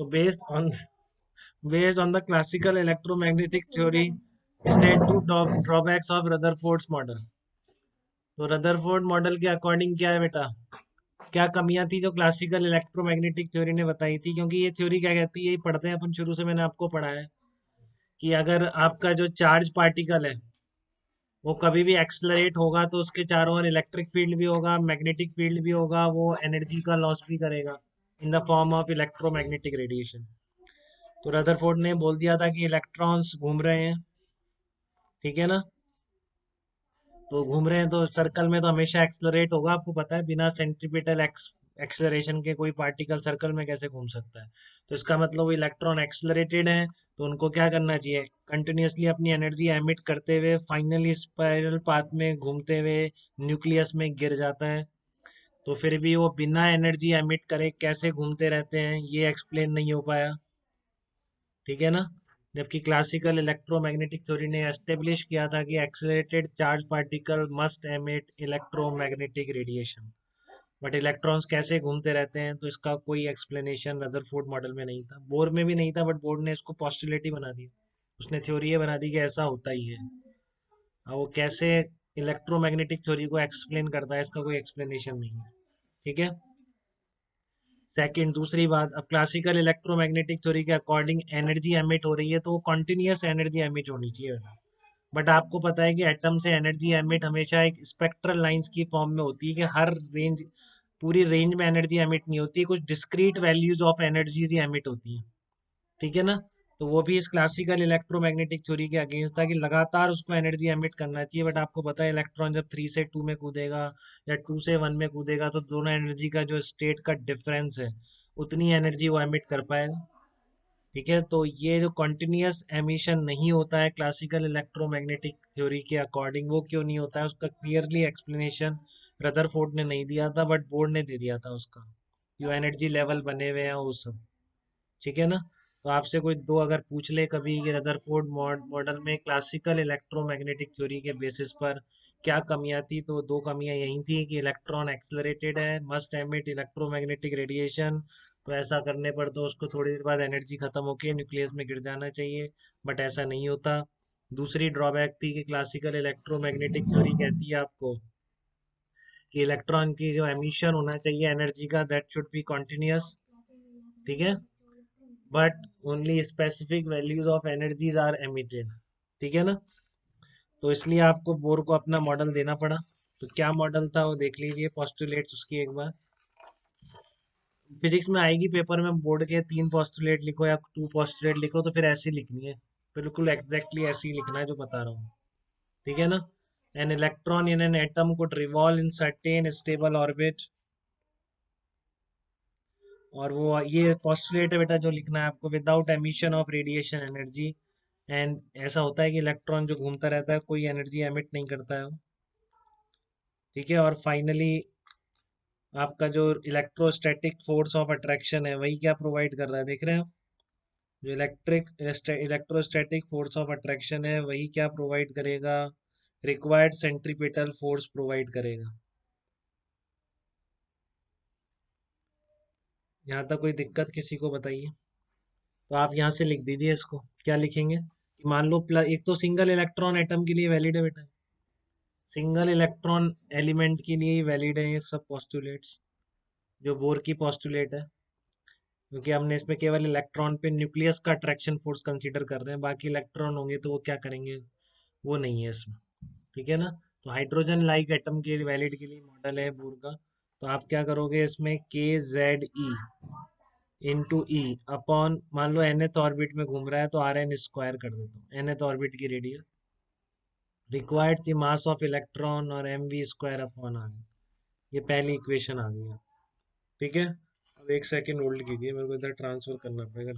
तो based on the classical electromagnetic theory, state two drawbacks of Rutherford's model. तो Rutherford model के according क्या है बेटा, क्या कमियां थी जो क्लासिकल इलेक्ट्रोमैग्नेटिक थ्योरी ने बताई थी? क्योंकि ये थ्योरी क्या कहती है, यही पढ़ते हैं अपन शुरू से, मैंने आपको पढ़ा है कि अगर आपका जो चार्ज पार्टिकल है वो कभी भी एक्सलरेट होगा तो उसके चारों ओर इलेक्ट्रिक फील्ड भी होगा, मैग्नेटिक फील्ड भी होगा, वो एनर्जी का लॉस भी करेगा in the form of electromagnetic radiation. तो रदरफोर्ड ने बोल दिया था कि इलेक्ट्रॉन्स घूम रहे हैं, ठीक है ना, तो घूम रहे हैं तो सर्कल में तो हमेशा एक्सलरेट होगा, आपको पता है बिना सेंट्रीपिटल एक्सलरेशन के कोई पार्टिकल सर्कल में कैसे घूम सकता है। तो इसका मतलब वो इलेक्ट्रॉन एक्सलरेटेड है, तो उनको क्या करना चाहिए, कंटिन्यूअसली अपनी एनर्जी एमिट करते हुए फाइनली स्पाइरल पाथ में घूमते हुए न्यूक्लियस में गिर जाता है। तो फिर भी वो बिना एनर्जी एमिट करे कैसे घूमते रहते हैं ये एक्सप्लेन नहीं हो पाया, ठीक है ना। जबकि क्लासिकल इलेक्ट्रोमैग्नेटिक थ्योरी ने एस्टेब्लिश किया था कि accelerated charge particle must emit electromagnetic radiation. But electrons कैसे घूमते रहते हैं, तो इसका कोई एक्सप्लेनेशन रदरफोर्ड मॉडल में नहीं था, बोर में भी नहीं था, बट बोर्ड ने इसको पॉस्टुलेट ही बना दिया। उसने थ्योरी ये बना दी कि ऐसा होता ही है। अब वो कैसे इलेक्ट्रोमैग्नेटिक थ्योरी को एक्सप्लेन करता है, इसका कोई एक्सप्लेनेशन नहीं है, ठीक है। सेकंड, दूसरी बात, अब क्लासिकल इलेक्ट्रोमैग्नेटिक थ्योरी के अकॉर्डिंग एनर्जी एमिट हो रही है तो वो कॉन्टिन्यूस एनर्जी एमिट होनी चाहिए। बट आपको पता है कि एटम से एनर्जी एमिट हमेशा एक स्पेक्ट्रल लाइंस की फॉर्म में होती है, कि हर रेंज, पूरी रेंज में एनर्जी एमिट नहीं होती, कुछ discrete values of energies he emit होती हैं, ठीक है ना। तो वो भी इस क्लासिकल इलेक्ट्रोमैग्नेटिक थ्योरी के अगेंस्ट था कि लगातार उसको एनर्जी एमिट करना चाहिए। बट आपको पता है इलेक्ट्रॉन जब 3 से 2 में कूदेगा या 2 से 1 में कूदेगा तो दोनों एनर्जी का जो स्टेट का डिफरेंस है उतनी एनर्जी वो एमिट कर पाएगा, ठीक है। तो ये जो कॉन्टिन्यूस एमिशन नहीं होता है क्लासिकल इलेक्ट्रोमैग्नेटिक थ्योरी के अकॉर्डिंग, वो क्यों नहीं होता है, उसका क्लियरली एक्सप्लेनेशन रदरफोर्ड ने नहीं दिया था, बट बोर्ड ने दे दिया था उसका, जो एनर्जी लेवल बने हुए हैं वो सब, ठीक है ना। तो आपसे कोई दो अगर पूछ ले कभी कि रदरफोर्ड मॉडल में क्लासिकल इलेक्ट्रोमैग्नेटिक थ्योरी के बेसिस पर क्या कमियां थी, तो दो कमियां यही थी कि इलेक्ट्रॉन एक्सलरेटेड है, मस्ट एमिट इलेक्ट्रोमैग्नेटिक रेडिएशन, तो ऐसा करने पर तो उसको थोड़ी देर बाद एनर्जी खत्म होके न्यूक्लियस में गिर जाना चाहिए, बट ऐसा नहीं होता। दूसरी ड्रॉबैक थी कि क्लासिकल इलेक्ट्रोमैग्नेटिक थ्योरी कहती है आपको कि इलेक्ट्रॉन की जो एमिशन होना चाहिए एनर्जी का, दैट शुड बी कॉन्टिन्यूस, ठीक है, but only specific values of energies are emitted, ठीक है ना। तो इसलिए आपको बोर को अपना मॉडल देना पड़ा। तो क्या मॉडल था वो देख लीजिए, पोस्टुलेट्स उसकी एक बार फिजिक्स में आएगी पेपर में, बोर्ड के 3 पोस्टुलेट लिखो या 2 पोस्टुलेट लिखो, तो फिर ऐसी लिखनी है, बिल्कुल एग्जैक्टली ऐसे ही लिखना है जो बता रहा हूँ, ठीक है ना। An electron in an atom could revolve in certain stable orbit, और वो ये पोस्टुलेट है बेटा जो लिखना है आपको, without emission of radiation energy. And ऐसा होता है कि इलेक्ट्रॉन जो घूमता रहता है कोई एनर्जी एमिट नहीं करता है वो, ठीक है। और फाइनली आपका जो इलेक्ट्रोस्टैटिक फोर्स ऑफ अट्रैक्शन है वही क्या प्रोवाइड कर रहा है, देख रहे हैं आप, जो इलेक्ट्रोस्टैटिक फोर्स ऑफ अट्रैक्शन है वही क्या प्रोवाइड करेगा, रिक्वायर्ड सेंट्रीपिटल फोर्स प्रोवाइड करेगा। यहाँ तक कोई दिक्कत किसी को बताइए? तो आप यहाँ से लिख दीजिए इसको, क्या लिखेंगे कि मान लो प्लस, एक तो सिंगल इलेक्ट्रॉन एटम के लिए वैलिड है बेटा, सिंगल इलेक्ट्रॉन एलिमेंट के लिए ही वैलिड है ये सब पोस्टुलेट्स, जो बोर की पोस्टुलेट है, क्योंकि हमने इसमें केवल इलेक्ट्रॉन पे न्यूक्लियस का अट्रैक्शन फोर्स कंसीडर कर रहे हैं, बाकी इलेक्ट्रॉन होंगे तो वो क्या करेंगे, वो नहीं है इसमें, ठीक है ना। तो हाइड्रोजन लाइक एटम के वैलिड के लिए मॉडल है बोर का। तो आप क्या करोगे इसमें, के जेड ई इंटू ई अपॉन, मान लो nth ऑर्बिट में घूम रहा है तो आर एन स्क्वायर कर देता हूँ, nth ऑर्बिट की radius, required the mass of electron और M V square upon R, ये पहली इक्वेशन आ गई है, ठीक है। अब एक सेकेंड होल्ड कीजिए, मेरे को इधर ट्रांसफर करना पड़ेगा।